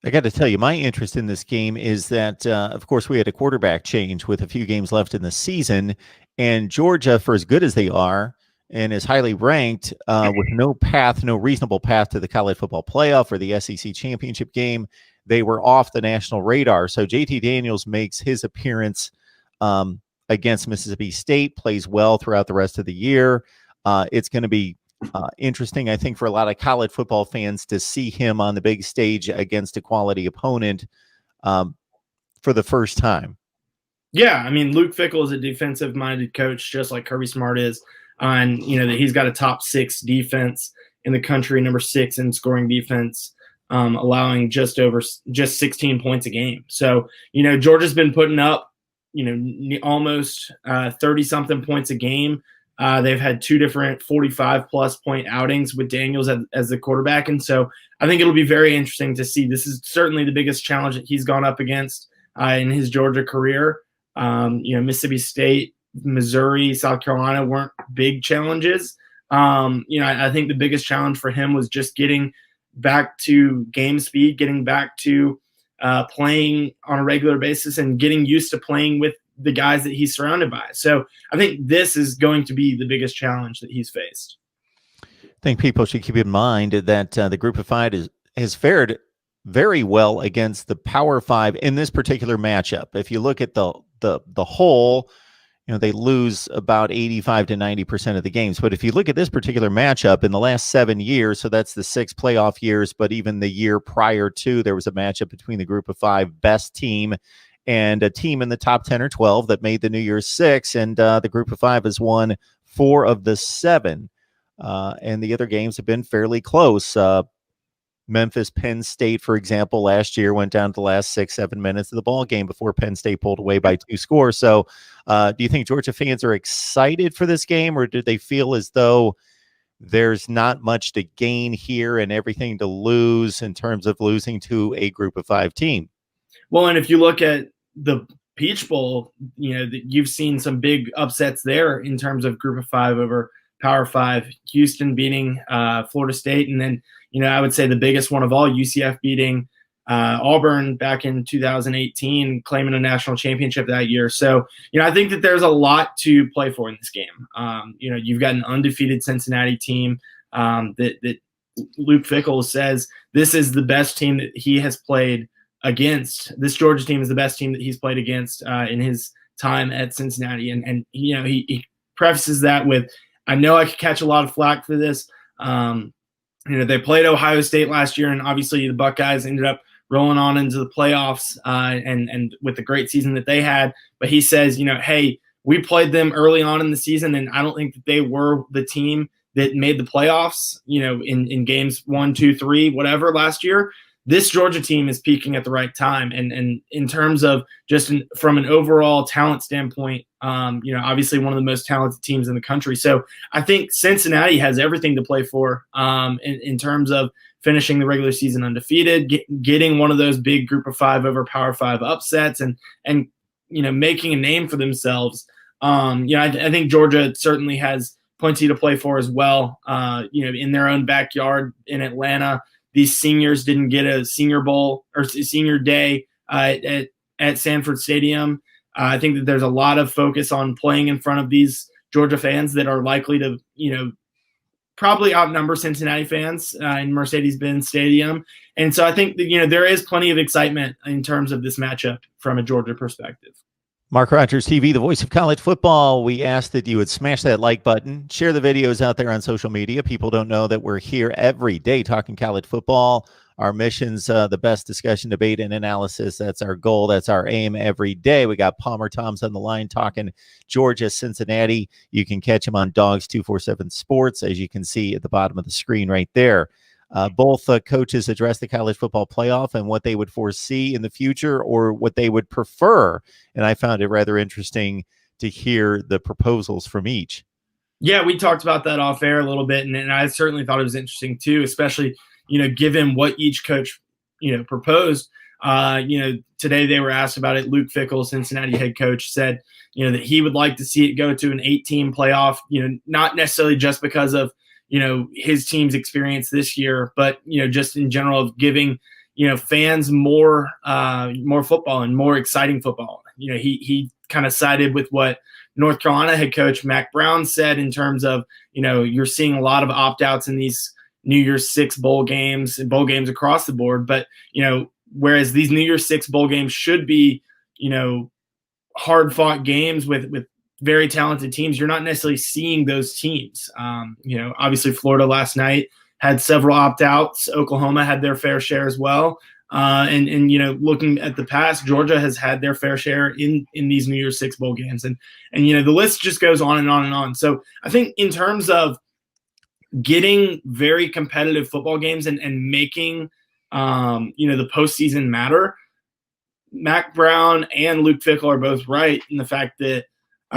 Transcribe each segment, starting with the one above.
I got to tell you, my interest in this game is that, of course, we had a quarterback change with a few games left in the season, and Georgia, for as good as they are and as highly ranked, with no path, no reasonable path to the college football playoff or the SEC championship game, they were off the national radar. So JT Daniels makes his appearance against Mississippi State, plays well throughout the rest of the year. It's going to be interesting, I think, for a lot of college football fans to see him on the big stage against a quality opponent for the first time. Yeah, I mean, Luke Fickell is a defensive-minded coach, just like Kirby Smart is. And, that he's got a top 6 defense in the country, number 6 in scoring defense, allowing just 16 points a game. So, Georgia's been putting up, almost 30-something points a game. They've had 2 different 45-plus point outings with Daniels as the quarterback. And so I think it'll be very interesting to see. This is certainly the biggest challenge that he's gone up against in his Georgia career. Mississippi State, Missouri, South Carolina weren't big challenges. I think the biggest challenge for him was just getting back to game speed, getting back to playing on a regular basis and getting used to playing with the guys that he's surrounded by. So I think this is going to be the biggest challenge that he's faced. I think people should keep in mind that the Group of Five has fared very well against the Power Five in this particular matchup. If you look at the whole, they lose about 85 to 90% of the games. But if you look at this particular matchup in the last 7 years, so that's the 6 playoff years, but even the year prior to, there was a matchup between the Group of Five best team and a team in the top 10 or 12 that made the New Year's Six. And the Group of Five has won 4 of the 7. And the other games have been fairly close. Memphis, Penn State, for example, last year went down to the last 6-7 minutes of the ball game before Penn State pulled away by 2 scores. So do you think Georgia fans are excited for this game, or do they feel as though there's not much to gain here and everything to lose in terms of losing to a Group of Five team? Well, and if you look at the Peach Bowl, you've seen some big upsets there in terms of Group of Five over Power Five. Houston beating Florida State, and then I would say the biggest one of all, UCF beating Auburn back in 2018, claiming a national championship that year. So I think that there's a lot to play for in this game. You've got an undefeated Cincinnati team that Luke Fickell says this is the best team that he has played against. This Georgia team is the best team that he's played against in his time at Cincinnati. And he prefaces that with, I know I could catch a lot of flack for this. They played Ohio State last year, and obviously the Buckeyes ended up rolling on into the playoffs and with the great season that they had. But he says, hey, we played them early on in the season, and I don't think that they were the team that made the playoffs, in games 1, 2, 3, whatever last year. This Georgia team is peaking at the right time. And in terms of just from an overall talent standpoint, obviously one of the most talented teams in the country. So I think Cincinnati has everything to play for in terms of finishing the regular season undefeated, getting one of those big Group of Five over Power Five upsets and making a name for themselves. I think Georgia certainly has plenty to play for as well, in their own backyard in Atlanta. These seniors didn't get a Senior Bowl or Senior Day at Sanford Stadium. I think that there's a lot of focus on playing in front of these Georgia fans that are likely to, probably outnumber Cincinnati fans in Mercedes-Benz Stadium. And so I think that, there is plenty of excitement in terms of this matchup from a Georgia perspective. Mark Rogers TV, the voice of college football. We ask that you would smash that like button, share the videos out there on social media. People don't know that we're here every day talking college football. Our mission's the best discussion, debate, and analysis. That's our goal. That's our aim every day. We got Palmer Toms on the line talking Georgia, Cincinnati. You can catch him on Dogs 247 Sports, as you can see at the bottom of the screen right there. Both coaches address the college football playoff and what they would foresee in the future or what they would prefer. And I found it rather interesting to hear the proposals from each. Yeah, we talked about that off air a little bit, and I certainly thought it was interesting too, especially, given what each coach, proposed. Today they were asked about it. Luke Fickell, Cincinnati head coach, said, that he would like to see it go to an 8-team playoff, not necessarily just because of, his team's experience this year, but, just in general of giving, fans more football and more exciting football. He kind of sided with what North Carolina head coach Mac Brown said in terms of, you're seeing a lot of opt-outs in these New Year's Six bowl games and bowl games across the board. But, whereas these New Year's Six bowl games should be, hard-fought games with very talented teams, you're not necessarily seeing those teams. Obviously Florida last night had several opt-outs. Oklahoma had their fair share as well. And looking at the past, Georgia has had their fair share in these New Year's Six bowl games. And the list just goes on and on and on. So I think in terms of getting very competitive football games and making, the postseason matter, Mac Brown and Luke Fickell are both right in the fact that,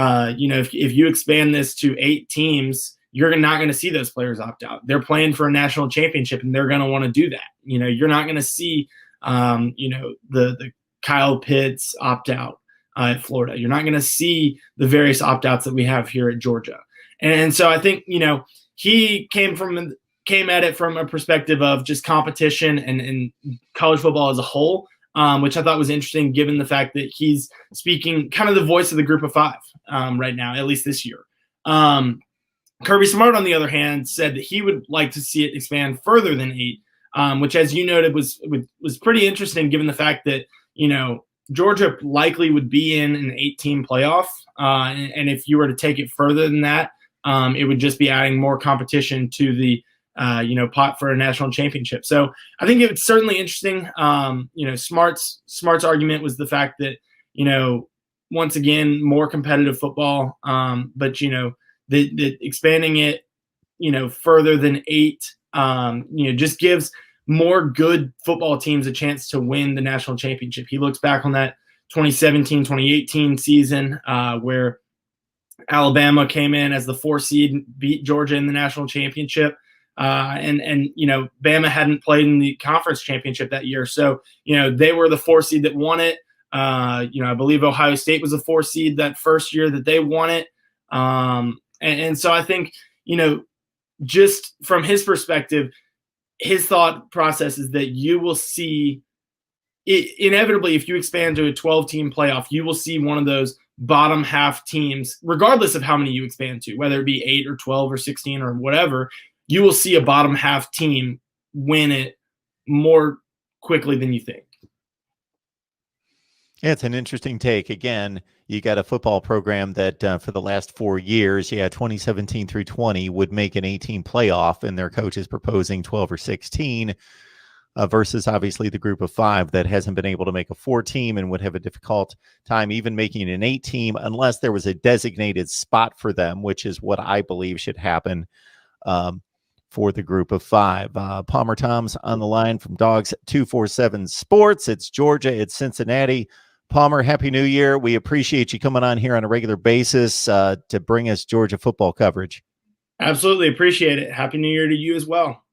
if you expand this to 8 teams, you're not going to see those players opt out. They're playing for a national championship, and they're going to want to do that. You're not going to see, the Kyle Pitts opt out at Florida. You're not going to see the various opt outs that we have here at Georgia. And so I think, he came at it from a perspective of just competition and college football as a whole, which I thought was interesting given the fact that he's speaking kind of the voice of the group of 5 right now, at least this year. Kirby Smart, on the other hand, said that he would like to see it expand further than 8, which, as you noted, was pretty interesting given the fact that, Georgia likely would be in an 8-team playoff. And if you were to take it further than that, it would just be adding more competition to the pot for a national championship. So I think it's certainly interesting. Smart's argument was the fact that, once again, more competitive football, but, that expanding it, further than 8, just gives more good football teams a chance to win the national championship. He looks back on that 2017-2018 season where Alabama came in as the 4 seed, beat Georgia in the national championship. And Bama hadn't played in the conference championship that year. So, they were the 4 seed that won it. I believe Ohio State was a 4 seed that first year that they won it. And so I think, just from his perspective, his thought process is that you will see it, inevitably, if you expand to a 12-team playoff, you will see one of those bottom half teams, regardless of how many you expand to, whether it be 8 or 12 or 16 or whatever, you will see a bottom half team win it more quickly than you think. Yeah, it's an interesting take. Again, you got a football program that for the last 4 years, 2017 through 20 would make an 18 playoff, and their coach is proposing 12 or 16 versus obviously the group of 5 that hasn't been able to make a 4-team and would have a difficult time even making an 8-team unless there was a designated spot for them, which is what I believe should happen for the group of 5. Palmer Tom's on the line from Dogs 247 Sports. It's Georgia. It's Cincinnati. Palmer, Happy New Year. We appreciate you coming on here on a regular basis to bring us Georgia football coverage. Absolutely appreciate it. Happy New Year to you as well.